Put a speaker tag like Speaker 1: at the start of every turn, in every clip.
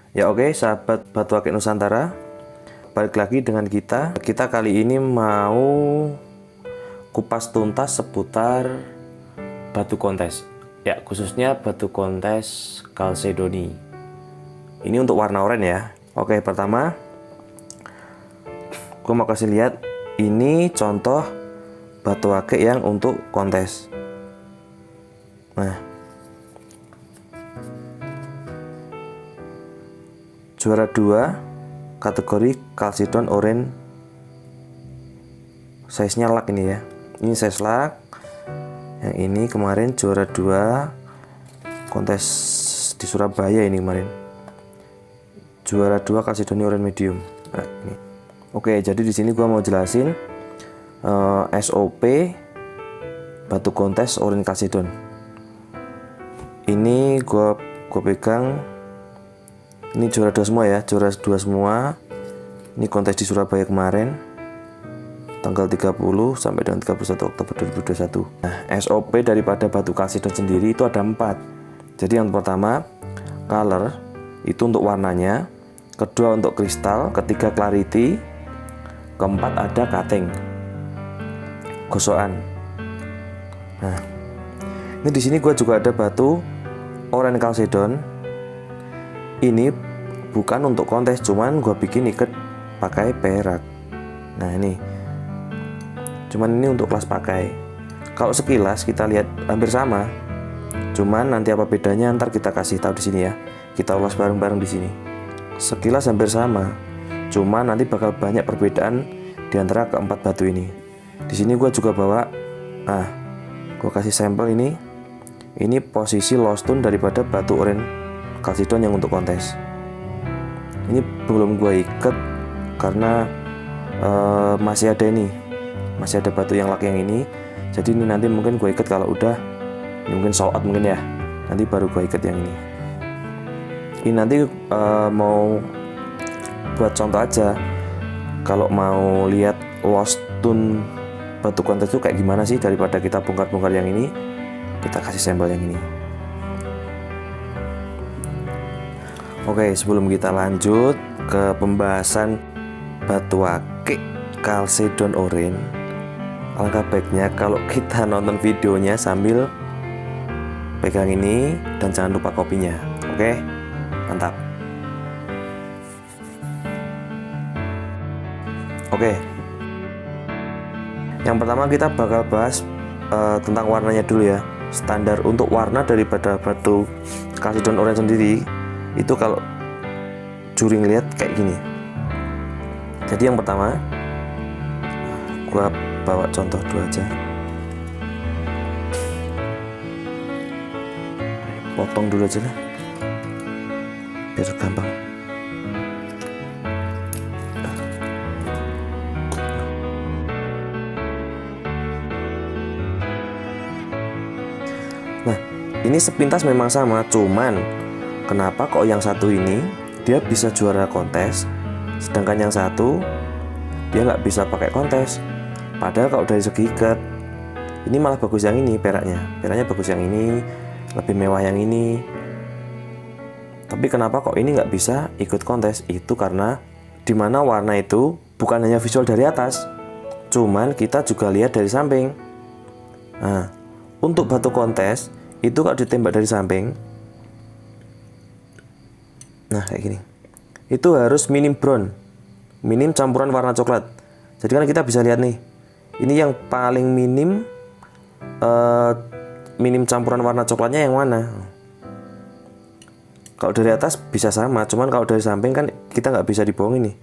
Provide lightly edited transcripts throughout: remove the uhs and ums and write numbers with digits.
Speaker 1: Ya oke, sahabat Batu Akik Nusantara, balik lagi dengan kita. Kita kali ini mau kupas tuntas seputar batu kontes. Ya, khususnya batu kontes Chalcedony. Ini untuk warna oranye ya. Oke, pertama gue mau kasih lihat ini contoh batu akik yang untuk kontes. Nah, juara 2 kategori Chalcedon Orange, size nya lak ini ya, ini size lak. Yang ini kemarin juara 2 kontes di Surabaya, ini kemarin juara 2 Chalcedony Orange medium. Nah, ini. Oke, jadi di sini gua mau jelasin SOP batu kontes Orange Chalcedon. Ini gua pegang. Ini juara 2 semua ya, juara 2 semua. Ini kontes di Surabaya kemarin, tanggal 30 sampai dengan 31 Oktober 2021. Nah, SOP daripada batu Chalcedon sendiri itu ada 4. Jadi yang pertama, color, itu untuk warnanya. Kedua untuk kristal, ketiga clarity, keempat ada cutting, gosokan. Nah, ini di sini gue juga ada batu Orange Chalcedon. Ini bukan untuk kontes, cuman gue bikin ikat pakai perak. Nah ini, cuman ini untuk kelas pakai. Kalau sekilas kita lihat hampir sama, cuman nanti apa bedanya ntar kita kasih tahu di sini ya. Kita ulas bareng-bareng di sini. Sekilas hampir sama, cuman nanti bakal banyak perbedaan di antara keempat batu ini. Di sini gue juga bawa, gue kasih sampel ini. Ini posisi lost tone daripada batu Orange Chalcedon yang untuk kontes. Ini belum gue ikat karena masih ada ini, masih ada batu yang lak yang ini. Jadi ini nanti mungkin gue ikat kalau udah, mungkin sold out mungkin ya. Nanti baru gue ikat yang ini. Ini nanti mau buat contoh aja. Kalau mau lihat lost tone batu kontes itu kayak gimana sih, daripada kita bongkar-bongkar yang ini, kita kasih sampel yang ini. Oke, sebelum kita lanjut ke pembahasan batu akik Chalcedon Orange, alangkah baiknya kalau kita nonton videonya sambil pegang ini dan jangan lupa kopinya. Oke, mantap. Oke, yang pertama kita bakal bahas tentang warnanya dulu ya. Standar untuk warna daripada batu Chalcedon Orange sendiri itu kalau juri ngeliat kayak gini. Jadi yang pertama gua bawa contoh dua aja, potong dulu aja lah biar gampang. Nah, ini sepintas memang sama, cuman kenapa kok yang satu ini dia bisa juara kontes, sedangkan yang satu dia nggak bisa pakai kontes? Padahal kalau dari segi ikat, ini malah bagus yang ini peraknya. Peraknya bagus yang ini, lebih mewah yang ini. Tapi kenapa kok ini nggak bisa ikut kontes? Itu karena dimana warna itu bukan hanya visual dari atas, cuman kita juga lihat dari samping. Nah, untuk batu kontes itu kalau ditembak dari samping, nah kayak gini, itu harus minim brown, minim campuran warna coklat. Jadi kan kita bisa lihat nih, ini yang paling minim, minim campuran warna coklatnya yang mana. Kalau dari atas bisa sama, cuman kalau dari samping kan kita nggak bisa dibohongin nih.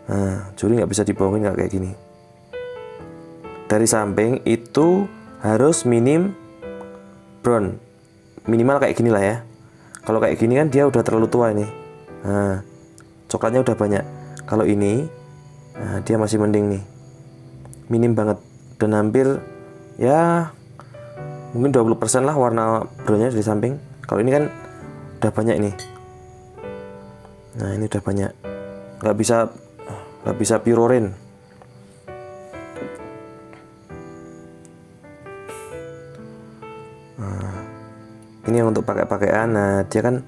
Speaker 1: Nah, juri nggak bisa dibohongin kayak gini. Dari samping itu harus minim brown, minimal kayak gini lah ya. Kalau kayak gini kan dia udah terlalu tua ini. Nah, coklatnya udah banyak. Kalau ini, nah, dia masih mending nih, minim banget, dan hampir ya mungkin 20% lah warna brownnya di samping. Kalau ini kan udah banyak nih. Nah, ini udah banyak, nggak bisa pure orange. Nah, ini yang untuk pakai-pakaian. Nah, dia kan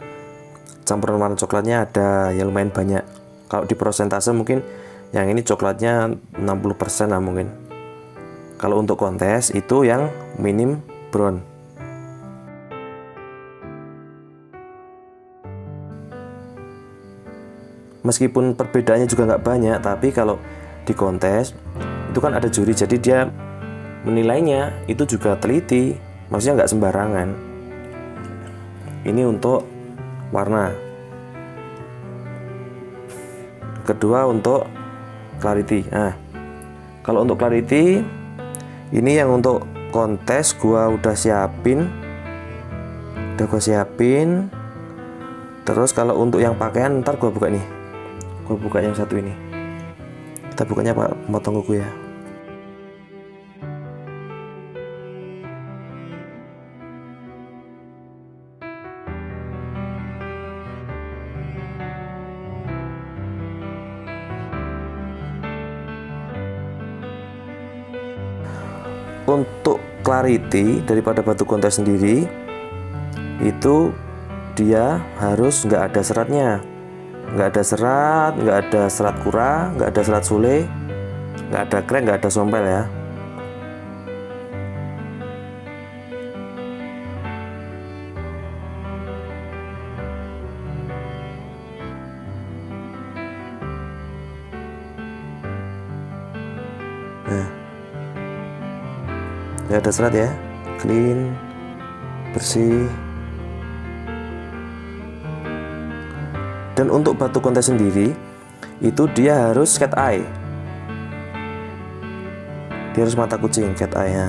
Speaker 1: campuran warna coklatnya ada ya lumayan banyak. Kalau di persentase mungkin yang ini coklatnya 60% lah mungkin. Kalau untuk kontes itu yang minim brown. Meskipun perbedaannya juga nggak banyak, tapi kalau di kontes itu kan ada juri, jadi dia menilainya itu juga teliti, maksudnya nggak sembarangan. Ini untuk warna. Kedua untuk clarity. Nah, kalau untuk clarity ini yang untuk kontes gua udah siapin. Terus kalau untuk yang pakaian ntar gua buka nih. Gue buka yang satu ini. Kita bukanya pakai potong kuku ya. Untuk clarity daripada batu kontes sendiri itu dia harus nggak ada seratnya. Nggak ada serat kura, nggak ada serat sule, nggak ada krek, nggak ada sompel ya. Nah, nggak ada serat ya, clean, bersih. Dan untuk batu kontes sendiri itu dia harus cat eye. Dia harus mata kucing, cat eye nya.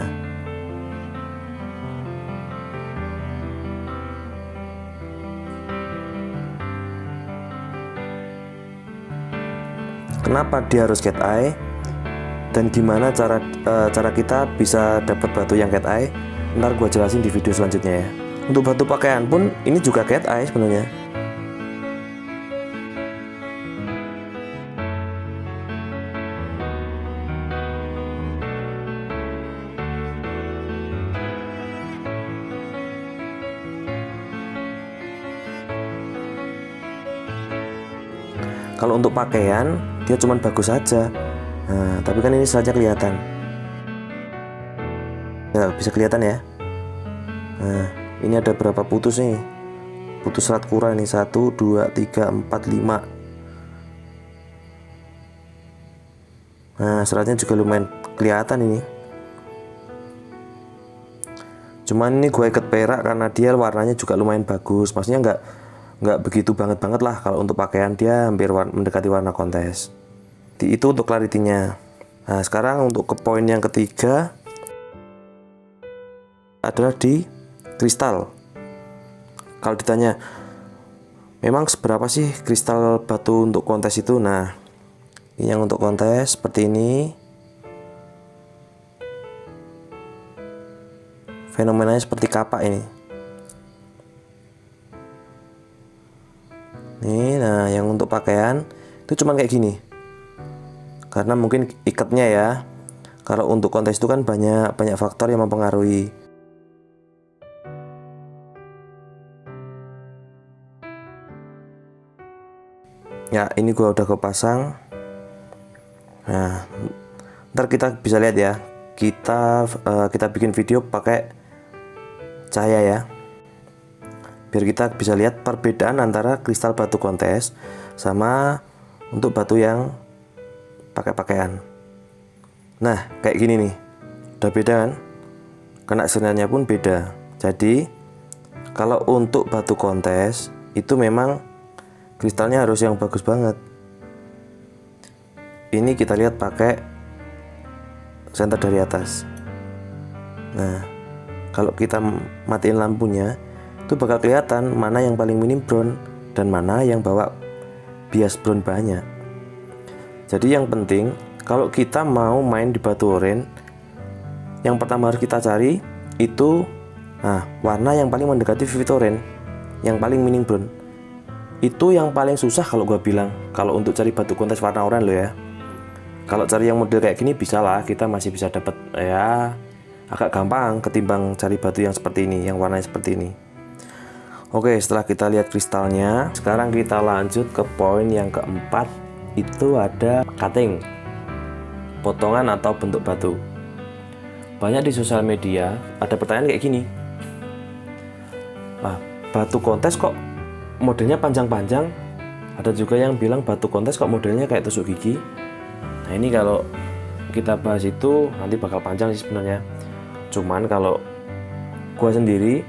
Speaker 1: Kenapa dia harus cat eye? Dan gimana cara kita bisa dapat batu yang cat eye? Ntar gue jelasin di video selanjutnya ya. Untuk batu pakaian pun ini juga cat eye sebenarnya. Kalau untuk pakaian dia cuman bagus saja. Nah, tapi kan ini saja kelihatan. Ya, bisa kelihatan ya. Nah, ini ada berapa putus nih? Putus serat kura nih, 1, 2, 3, 4, 5. Nah, seratnya juga lumayan kelihatan ini. Cuman ini gue ikat perak karena dia warnanya juga lumayan bagus. Maksudnya nggak begitu banget lah. Kalau untuk pakaian dia hampir mendekati warna kontes. Itu untuk clarity-nya. Nah, sekarang untuk ke poin yang ketiga adalah di kristal. Kalau ditanya memang seberapa sih kristal batu untuk kontes itu? Nah, ini yang untuk kontes seperti ini. Fenomenanya seperti kapak ini. Nih, nah yang untuk pakaian itu cuman kayak gini. Karena mungkin ikatnya ya. Kalau untuk kontes itu kan banyak faktor yang mempengaruhi. Ya, ini gua udah kepasang. Nah, ntar kita bisa lihat ya. Kita bikin video pakai cahaya ya. Biar kita bisa lihat perbedaan antara kristal batu kontes sama untuk batu yang pakai pakaian. Nah, kayak gini nih. Udah beda kan? Kena sinarnya pun beda. Jadi, kalau untuk batu kontes itu memang kristalnya harus yang bagus banget. Ini kita lihat pakai senter dari atas. Nah, kalau kita matiin lampunya itu bakal kelihatan mana yang paling minim brown dan mana yang bawa bias brown banyak. Jadi yang penting kalau kita mau main di batu oranye, yang pertama harus kita cari itu warna yang paling mendekati vivid oranye, yang paling minim brown. Itu yang paling susah kalau gua bilang kalau untuk cari batu kontes warna oranye lo ya. Kalau cari yang model kayak gini bisa lah, kita masih bisa dapat ya, agak gampang ketimbang cari batu yang seperti ini, yang warnanya seperti ini. Oke, setelah kita lihat kristalnya, sekarang kita lanjut ke poin yang keempat. Itu ada cutting, potongan atau bentuk batu. Banyak di sosial media ada pertanyaan kayak gini, batu kontes kok modelnya panjang-panjang. Ada juga yang bilang batu kontes kok modelnya kayak tusuk gigi. Nah ini kalau kita bahas itu nanti bakal panjang sih sebenarnya. Cuman kalau gua sendiri,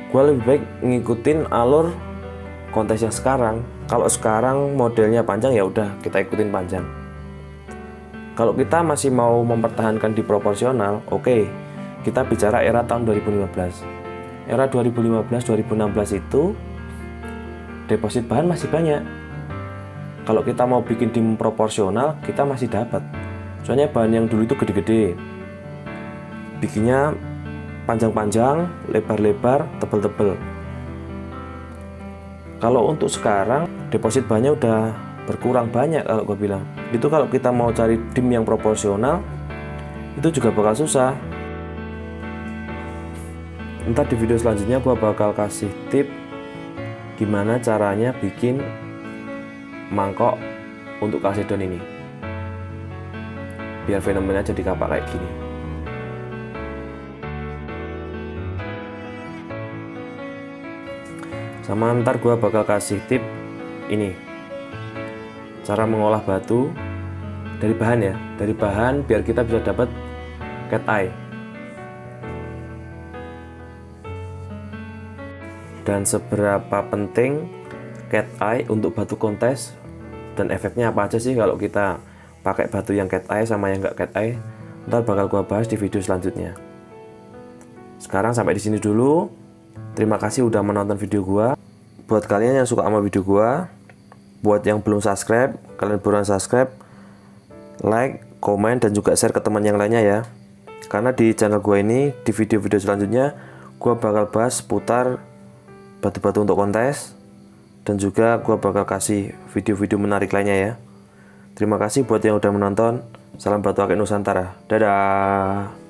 Speaker 1: gua lebih baik ngikutin alur kontes yang sekarang. Kalau sekarang modelnya panjang ya udah kita ikutin panjang. Kalau kita masih mau mempertahankan di proporsional, oke, kita bicara era tahun 2015. Era 2015-2016 itu deposit bahan masih banyak. Kalau kita mau bikin dim proporsional, kita masih dapat. Soalnya bahan yang dulu itu gede-gede, bikinnya panjang-panjang, lebar-lebar, tebel-tebel. Kalau untuk sekarang, deposit bahannya udah berkurang banyak kalau gue bilang. Itu kalau kita mau cari dim yang proporsional, itu juga bakal susah. Ntar di video selanjutnya gue bakal kasih tip gimana caranya bikin mangkok untuk kalsedon ini, biar fenomenanya jadi kapak kayak gini. Sama ntar gue bakal kasih tip ini, cara mengolah batu dari bahan ya, dari bahan biar kita bisa dapat cat eye. Dan seberapa penting cat eye untuk batu kontes, dan efeknya apa aja sih kalau kita pakai batu yang cat eye sama yang nggak cat eye. Ntar bakal gua bahas di video selanjutnya. Sekarang sampai di sini dulu. Terima kasih udah menonton video gua. Buat kalian yang suka sama video gua, buat yang belum subscribe, kalian buruan subscribe, like, komen, dan juga share ke teman yang lainnya ya. Karena di channel gua ini, di video-video selanjutnya, gua bakal bahas seputar batu-batu untuk kontes, dan juga gua bakal kasih video-video menarik lainnya ya. Terima kasih buat yang udah menonton. Salam Batu Akik Nusantara. Dadah.